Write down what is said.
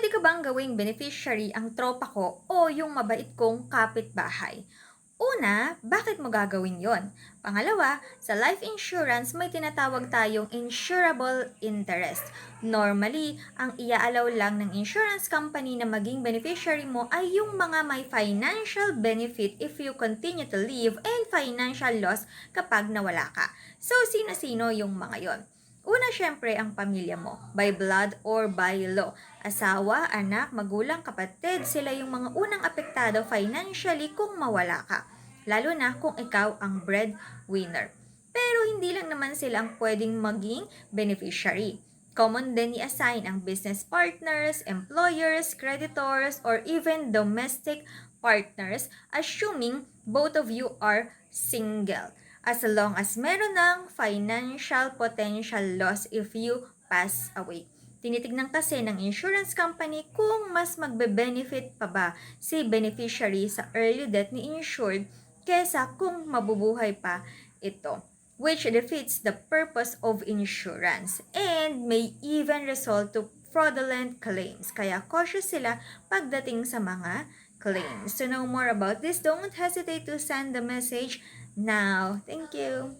Puwede ka bang gawing beneficiary ang tropa ko o yung mabait kong kapitbahay? Una, bakit mo gagawin yon? Pangalawa, sa life insurance may tinatawag tayong insurable interest. Normally, ang iaalaw lang ng insurance company na maging beneficiary mo ay yung mga may financial benefit if you continue to live and financial loss kapag nawala ka. So, sino-sino yung mga yon? Una, syempre, ang pamilya mo, by blood or by law. Asawa, anak, magulang, kapatid, sila yung mga unang apektado financially kung mawala ka. Lalo na kung ikaw ang breadwinner. Pero hindi lang naman sila ang pwedeng maging beneficiary. Common din i-assign ang business partners, employers, creditors, or even domestic partners, assuming both of you are single. As long as meron ng financial potential loss if you pass away. Tinitignan kasi ng insurance company kung mas magbe-benefit pa ba si beneficiary sa early death ni insured kesa kung mabubuhay pa ito, which defeats the purpose of insurance and may even result to fraudulent claims. Kaya cautious sila pagdating sa mga claims. To know more about this, don't hesitate to send the message now. Thank you!